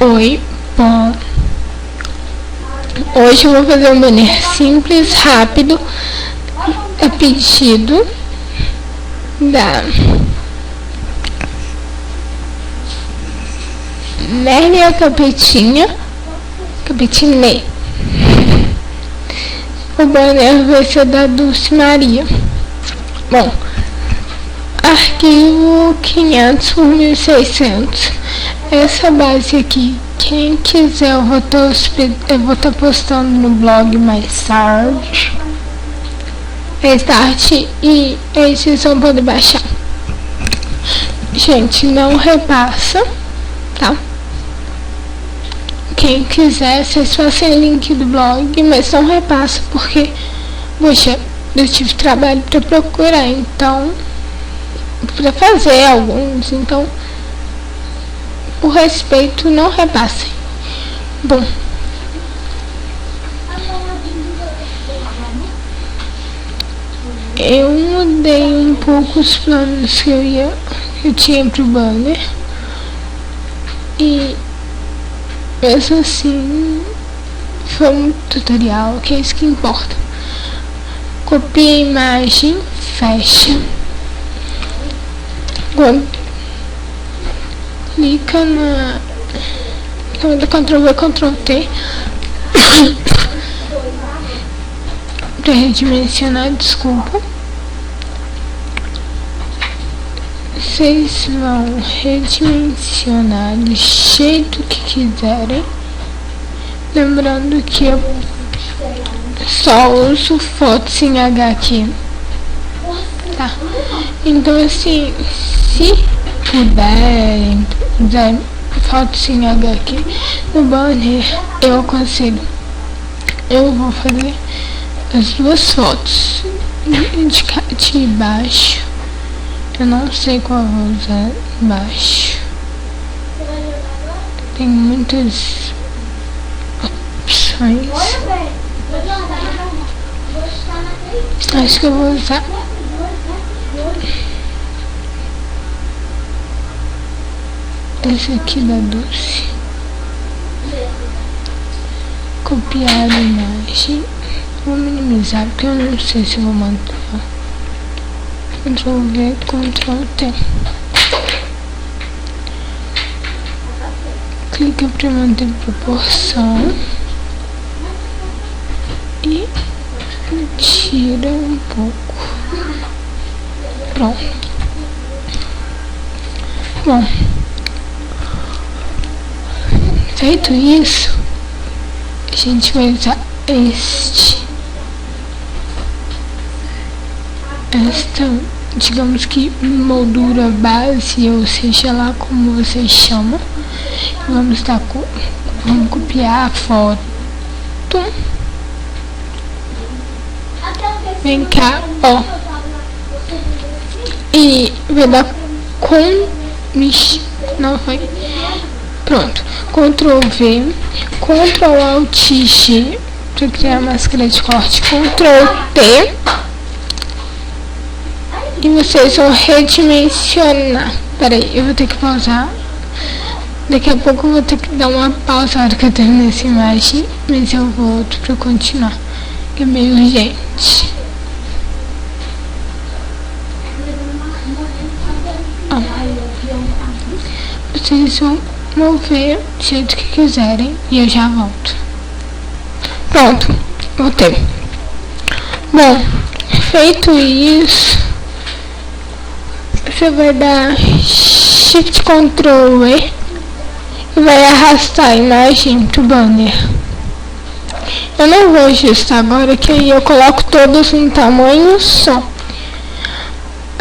Oi, bom, hoje eu vou fazer um banner simples, rápido, a pedido da Nélia Capetine. O banner vai ser da Dulce Maria. Bom, arquivo 500 por 1600. Essa base aqui, quem quiser, eu vou estar postando no blog mais tarde. E aí vocês vão poder baixar. Gente, não repassa, tá? Quem quiser, vocês passem o link do blog, mas não repassa porque, poxa, eu tive trabalho para procurar, então, para fazer alguns, então, por respeito, não repassem. Bom, eu mudei um pouco os planos que eu tinha pro banner, e mesmo assim foi um tutorial, que é isso que importa. Copia a imagem, fecha, clica na Ctrl+V, Ctrl+T para redimensionar, desculpa. Vocês vão redimensionar do jeito que quiserem, lembrando que eu só uso fotos em H aqui, tá? Então assim, se puderem usar fotos em H aqui no banner, eu aconselho. Eu vou fazer as duas fotos de baixo. Eu não sei qual vou usar embaixo. Tem muitas opções. Acho que eu vou usar esse aqui da Dulce. Copiar a imagem. Vou minimizar porque eu não sei se vou manter. Ctrl+V, Ctrl+T. Clica para manter proporção e tira um pouco. Pronto. Bom, feito isso, a gente vai usar esta, digamos que moldura base, ou seja lá como você chama. Vamos copiar a foto. Vem cá, ó. E vai dar não foi. Pronto. Ctrl+V, Ctrl+Alt+G para criar a máscara de corte, Ctrl+T. E vocês vão redimensionar. Peraí, eu vou ter que pausar. Daqui a pouco eu vou ter que dar uma pausa na hora que eu terminar essa imagem, mas eu volto para continuar, que é meio urgente. Vocês vão mover do jeito que quiserem e eu já volto. Pronto, voltei. Bom, feito isso, você vai dar Shift Ctrl+E e vai arrastar a imagem pro banner. Eu não vou ajustar agora, que aí eu coloco todos em tamanho só.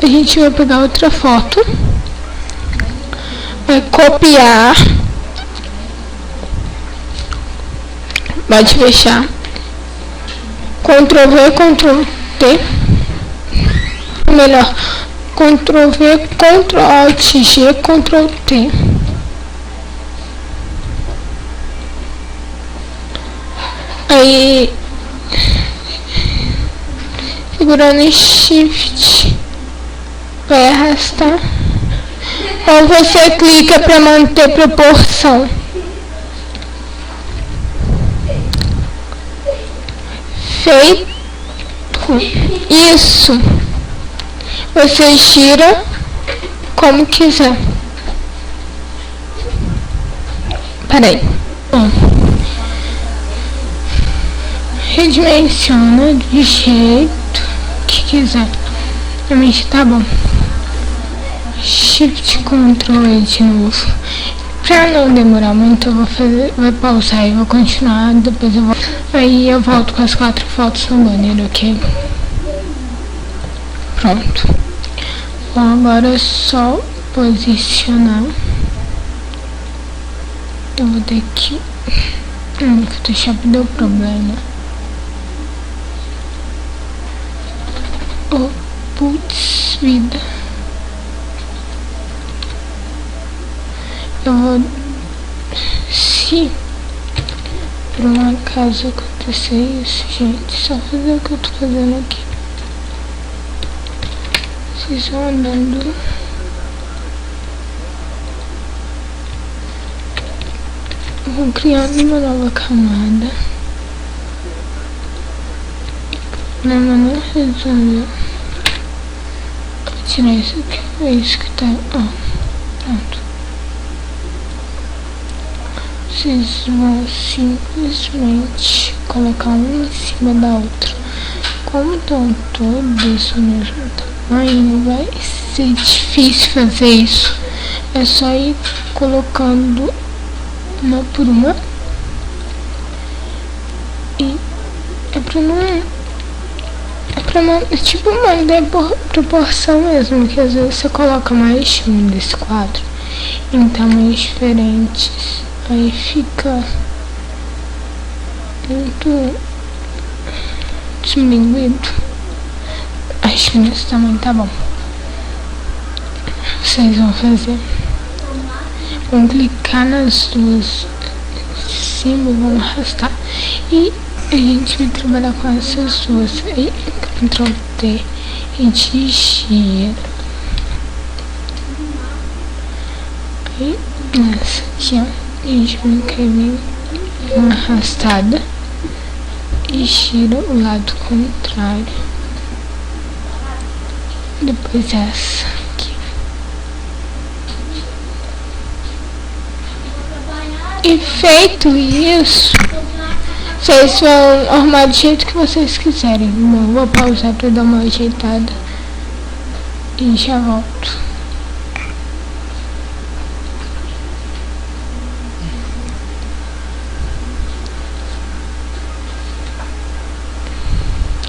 A gente vai pegar outra foto, vai copiar, pode fechar, Ctrl+V, Ctrl+T, melhor, Ctrl+V, Ctrl+Alt+G, Ctrl+T. Aí, segurando em Shift, vai arrastar. Ou você clica para manter proporção. Feito isso, você gira como quiser. Peraí. Bom, redimensiona do jeito que quiser. Realmente tá bom. Shift Ctrl E de novo. Pra não demorar muito, eu vou pausar e vou continuar. Depois eu volto. Aí eu volto com as 4 fotos no banner, ok? Pronto. Bom, agora é só posicionar. Eu vou ter que... o Photoshop deu problema. Oh, putz, vida. Eu vou... Se por um acaso acontecer isso, gente, só fazer o que eu tô fazendo aqui. Vocês vão andando. Vou criando uma nova camada. O problema não resolveu. Vou tirar isso aqui. É isso que tá. Ó, pronto. Vocês vão simplesmente colocar uma em cima da outra. Como estão todas do mesmo tamanho, não vai ser difícil fazer isso. É só ir colocando uma por uma. E é tipo manter por proporção mesmo, que às vezes você coloca mais de um desse quadro em tamanhos diferentes, aí fica muito desmilinguido. Acho que nesse tamanho tá bom. Vocês vão fazer, vão clicar nas duas de cima e vão arrastar, e a gente vai trabalhar com essas duas aí. Ctrl T e de giro. Aí nessa aqui, ó, a gente vai escrever uma arrastada e gira o lado contrário. Depois essa aqui. E feito isso, vocês vão arrumar do jeito que vocês quiserem. Bom, vou pausar para dar uma ajeitada e já volto.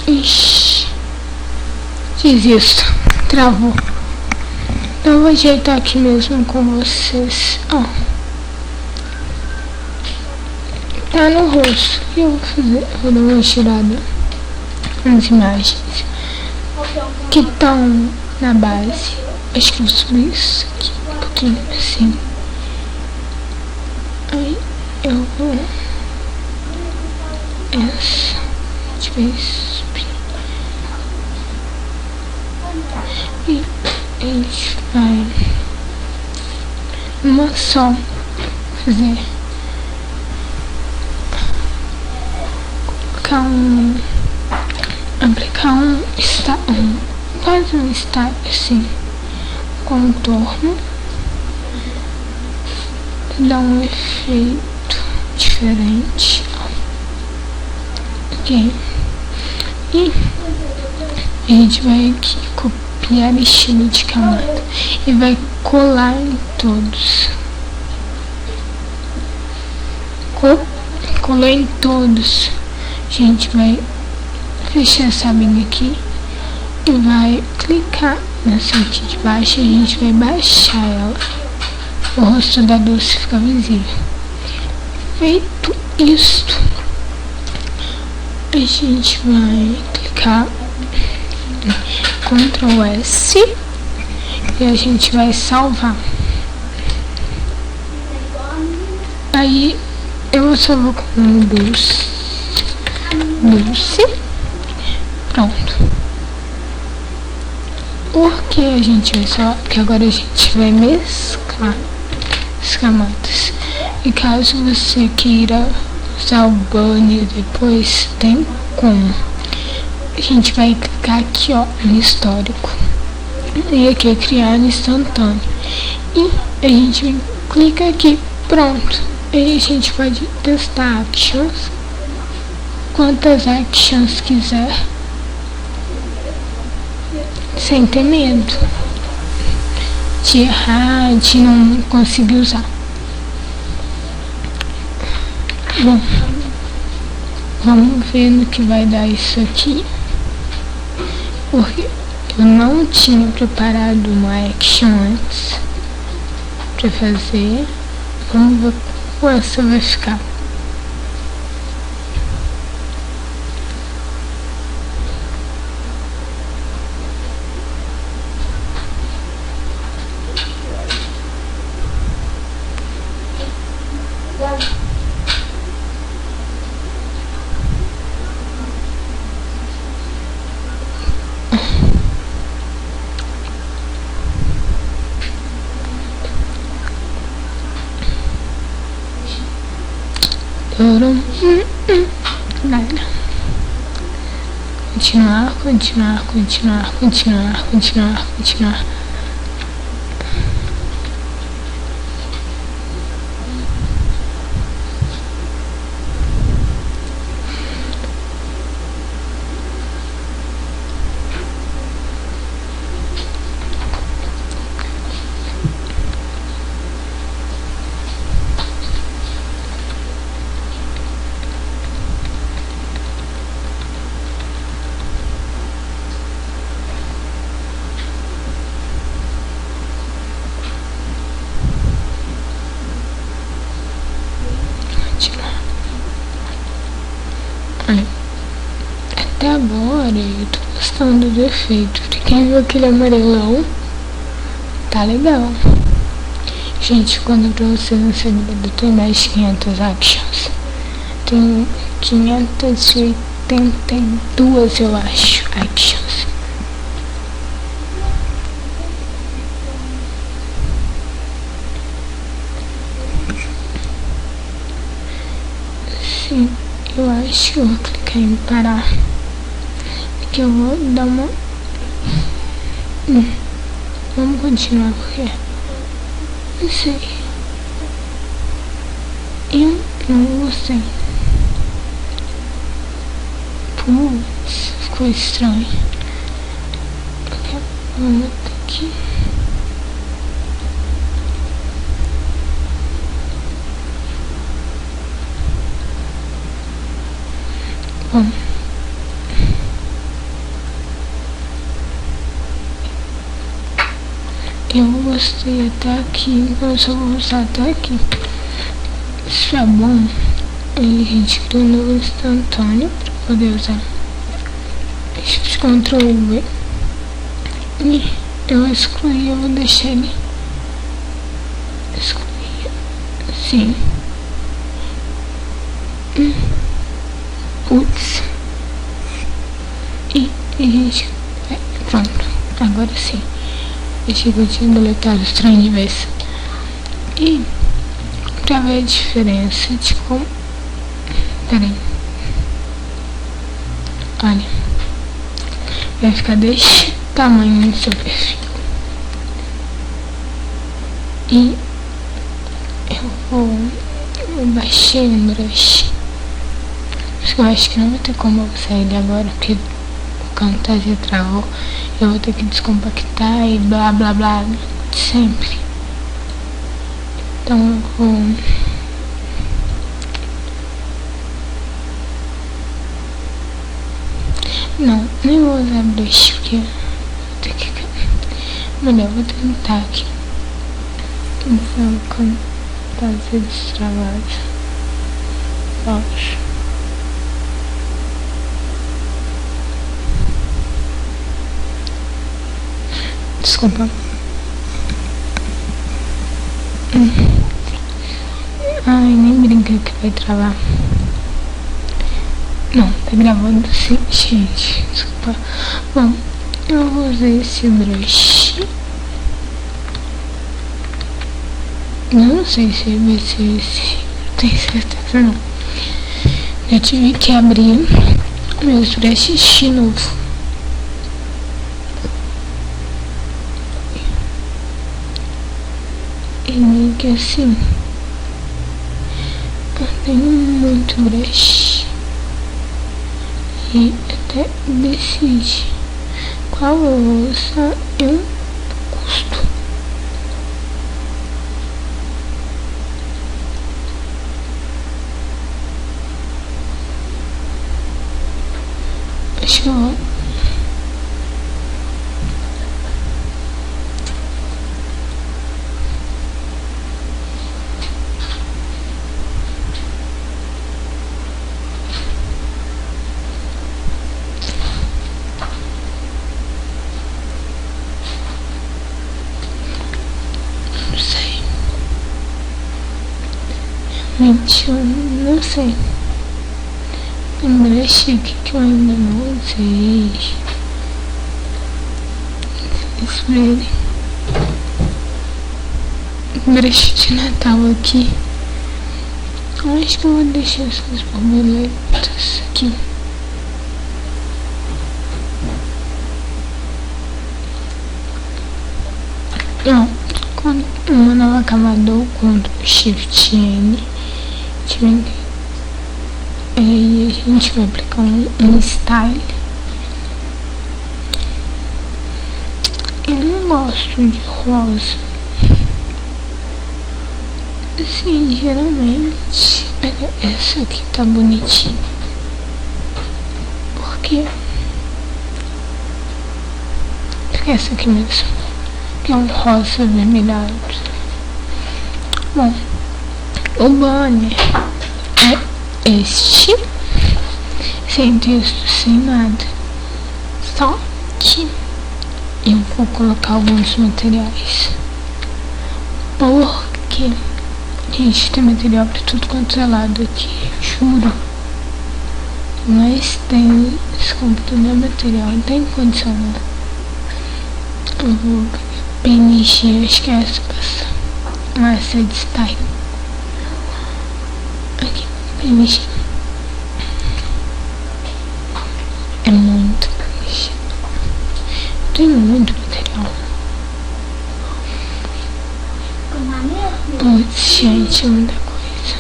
Ixi, fiz isso, travou. Então eu vou ajeitar aqui mesmo com vocês. Ó, tá no rosto. E eu vou dar uma tirada nas imagens que estão na base. Acho que eu vou subir isso aqui um pouquinho assim. Aí eu vou essa, a gente vai subir e a gente vai uma só fazer. Aplicar quase um style assim, contorno, dá um efeito diferente, ok? E a gente vai aqui copiar estilo de camada e vai colar em todos. Colou em todos. A gente vai fechar essa abinha aqui e vai clicar nessa aqui de baixo. A gente vai baixar ela. O rosto da Dulce fica visível. Feito isto, a gente vai clicar Ctrl S e a gente vai salvar. Aí eu salvo com Dulce. Pronto. Por que a gente vai salvar? Porque agora a gente vai mesclar as camadas. E caso você queira usar o banner depois, tem como. A gente vai clicar aqui, ó, no histórico. E aqui é criar instantâneo. E a gente clica aqui, pronto. E a gente pode testar actions, quantas actions quiser, sem ter medo de errar, de não conseguir usar. Bom, vamos ver no que vai dar isso aqui, porque eu não tinha preparado uma action antes para fazer. Vamos ver como essa vai ficar. Continuar. Olha, até agora eu tô gostando do efeito. Pra quem viu aquele amarelão, tá legal. Gente, quando pra vocês no segredo, tem mais de 500 actions. Tem 582, eu acho, actions. Sim, eu acho que eu vou clicar em parar. Aqui eu vou dar uma... Vamos continuar porque... Não sei. Eu não gostei. Putz, ficou estranho. Vamos aqui. Bom, eu gostei até aqui, então eu só vou usar até aqui. Se é bom, aí a gente cria um novo instantâneo para poder usar. Shift Ctrl V. E eu excluí, eu vou deixar ele excluir. Sim. Putz. E a gente... pronto, agora sim. Achei que eu tinha deletado os trem de vez. E pra ver a diferença de como... Peraí. Olha. Vai ficar desse tamanho no seu perfil. E eu baixei o brush. Eu acho que não vai ter como eu sair ele agora, porque o Camtasia travou. Eu vou ter que descompactar e blá blá blá, sempre. Então eu vou... Não, nem vou usar brush, porque eu vou ter que... Melhor, eu vou tentar aqui. Então, Camtasia destravado. Acho. Desculpa. Ai, nem brinca que vai travar. Não, tá gravando sim, gente. Desculpa. Bom, eu vou usar esse brush. Eu não sei se vai ser esse. Não tenho certeza não. Eu tive que abrir meus brushes de novo. E meio que assim, eu tenho muito brush e até decide qual eu vou usar em custo. Acho que eu vou. Realmente eu não sei. Tem brush aqui que eu ainda não usei. Vocês verem. Brush de Natal aqui. Eu acho que eu vou deixar essas borboletas aqui. Não, com uma nova acabador, Ctrl Shift N. E a gente vai aplicar um style. Eu não gosto de rosa. Assim, geralmente essa aqui tá bonitinha. Por quê? Porque essa aqui mesmo, que é um rosa avermelhado. Bom, o banner é este, sem texto, sem nada. Só que eu vou colocar alguns materiais. Porque, gente, tem material pra tudo quanto é lado aqui, juro. Mas tem esse computador material, não tem condição, né? Eu vou PNG, acho que é essa passa. Essa é de style. Aqui, PNG. É muito PNG. Tem muito material. Putz, gente, é muita coisa.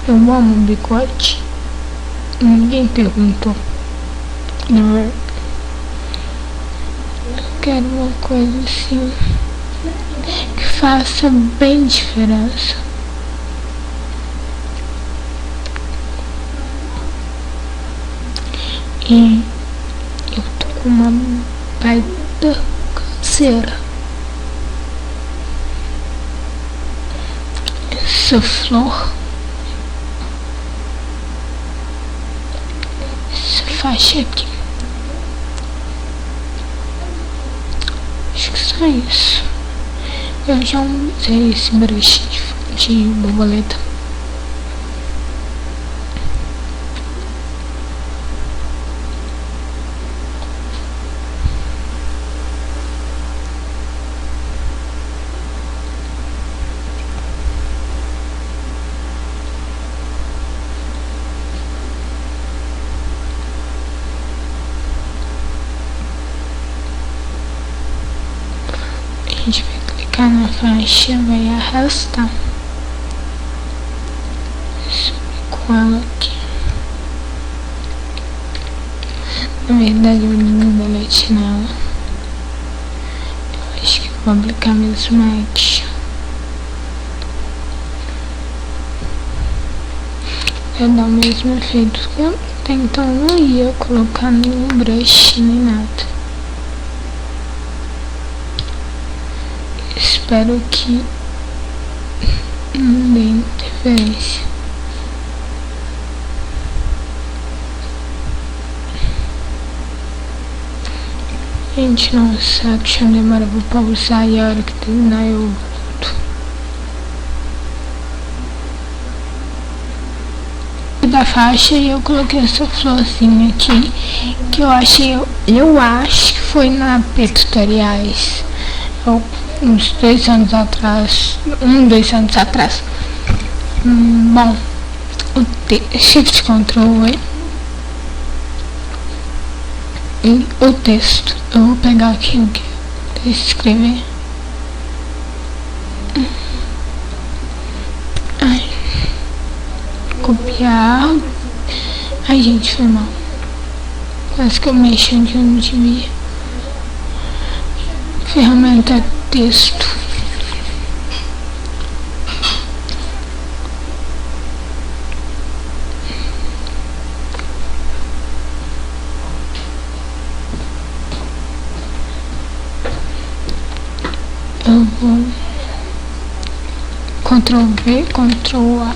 Eu amo bigode. Ninguém perguntou. Não é? Quero uma coisa assim que faça bem diferença. E eu tô com uma baita canseira. Essa flor, essa faixa aqui. Acho que só isso. Eu já usei esse brush de borboleta. A gente vai clicar na faixa, vai arrastar. Subir com ela aqui. Na verdade eu vou delete nela. Eu acho que eu vou aplicar mesmo action. Vai dar o mesmo efeito que eu até então não ia colocar nenhum brush nem nada. Espero que não dê interferência. Gente, nossa, a action demora pra pausar e a hora que terminar eu volto. Da faixa eu coloquei essa florzinha aqui que eu acho que foi na P Tutoriais. Uns 2 anos atrás, 2 anos atrás. Bom, Shift Ctrl E o texto. Eu vou pegar aqui o que eu escrever. Copiar. Ai, gente, foi mal. Quase que eu mexo onde eu não devia. Ferramenta texto. Eu vou Ctrl V, Ctrl A.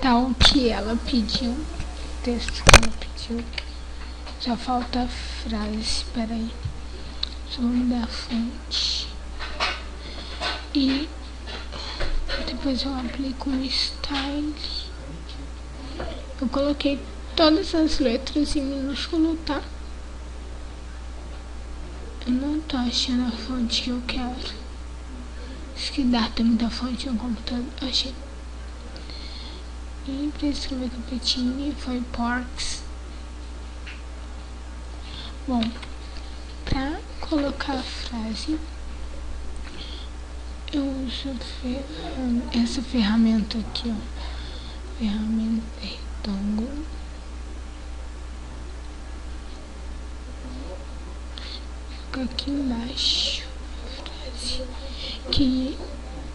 Tá o que ela pediu, o texto que ela pediu. Só falta a frase, peraí. Só vou mudar a fonte. E depois eu aplico um style. Eu coloquei todas as letras em minúsculo, tá? Eu não tô achando a fonte que eu quero. Acho que dá, tem muita fonte no computador. Achei. E pra escrever capetinho foi porks. Bom, pra colocar a frase, eu uso essa ferramenta aqui, ó. Ferramenta retângulo. Fica aqui embaixo a frase que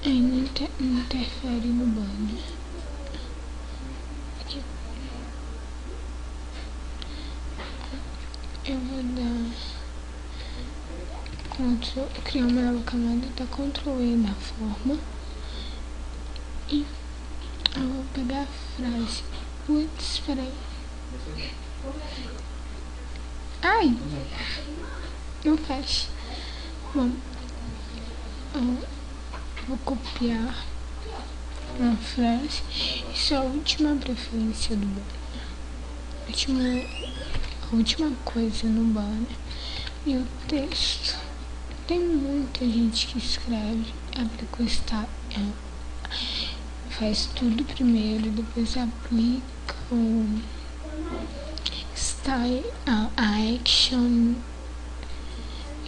ainda interfere no banner. Aqui. Eu vou dar criar uma nova camada, dar Ctrl E na forma e eu vou pegar a frase. Putz, peraí. Ai! Não fecha. Bom, eu vou copiar uma frase. Isso é a última preferência do banner. A última coisa no banner. E o texto. Tem muita gente que escreve, aplica o style, faz tudo primeiro, depois aplica o style, a action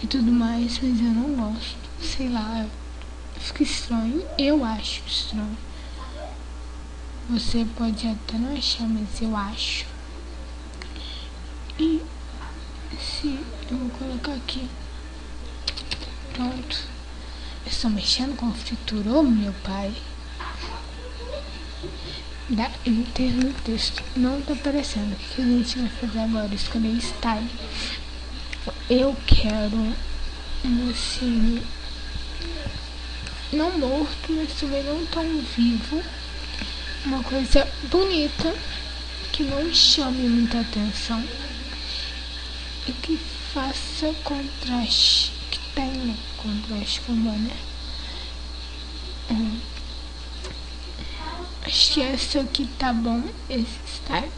e tudo mais, mas eu não gosto. Sei lá, fica estranho. Eu acho estranho. Você pode até não achar, mas eu acho. E se eu vou colocar aqui. Pronto. Eu estou mexendo com fritura, meu pai. Dá enter no texto. Não tá aparecendo. O que a gente vai fazer agora? Escolher style. Eu quero assim, não morto, mas também não tão vivo. Uma coisa bonita, que não chame muita atenção e que faça contraste, que tenha contraste com o banner. Acho que essa aqui tá bom, esse style.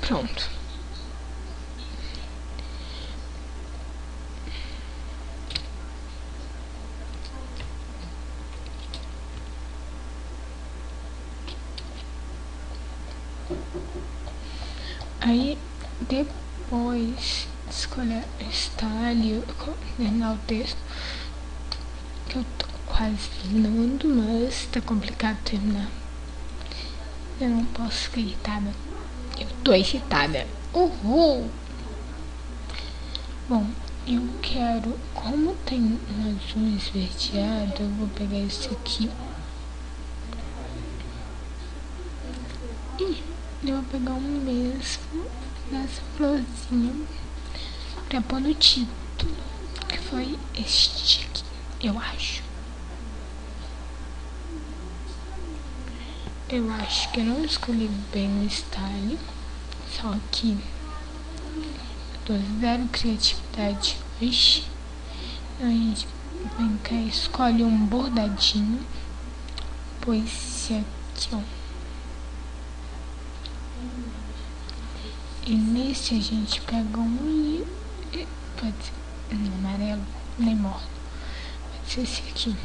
Pronto. Aí depois de escolher style, terminar o texto, que eu tô quase terminando, mas tá complicado terminar. Eu não posso ficar irritada. Eu tô irritada. Uhul! Bom, eu quero, como tem um azul esverdeado, eu vou pegar esse aqui. E eu vou pegar o mesmo dessa florzinha pra pôr no título, que foi este aqui, eu acho. Eu acho que eu não escolhi bem o style, só que eu tô zero criatividade hoje. A gente vem cá e escolhe um bordadinho, pois esse aqui, ó. E nesse a gente pega um Pode ser amarelo, nem morno. Pode ser esse aqui.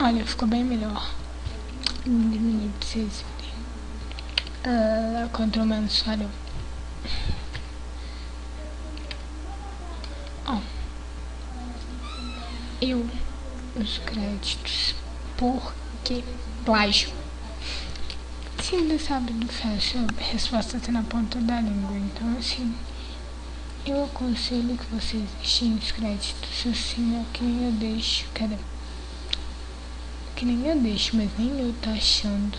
Olha, ficou bem melhor. Diminuir pra vocês verem. Ctrl menos falhou. Ó. Os créditos. Por que plágio? Se ainda sabe do fácil, a resposta está na ponta da língua. Então, assim, eu aconselho que vocês deixem os créditos assim, ó, que nem eu deixo. Cadê? Que nem eu deixo, mas nem eu tô achando.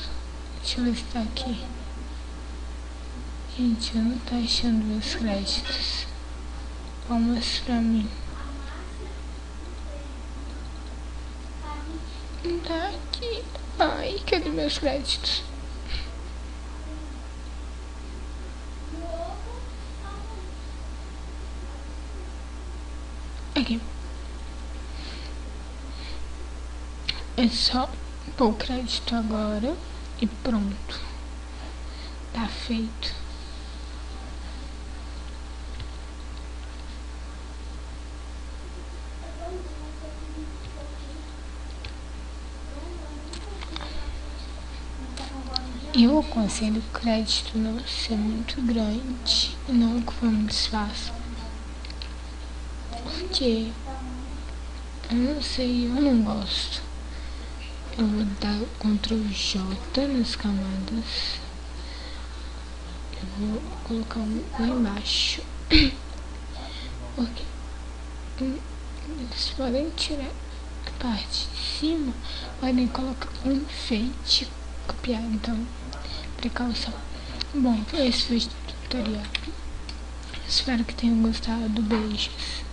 Deixa eu ver se tá aqui. Gente, eu não tô achando meus créditos. Palmas pra mim. Não tá aqui. Ai, cadê meus créditos? Aqui. É só pôr o crédito agora e pronto. Tá feito. Eu aconselho o crédito não ser muito grande e não ocupar muito espaço. Porque eu não sei, eu não gosto. Eu vou dar Ctrl J nas camadas. Eu vou colocar um lá embaixo. Porque eles podem tirar a parte de cima, podem colocar um enfeite, copiar, então precaução. Bom, esse foi o tutorial. Espero que tenham gostado. Beijos.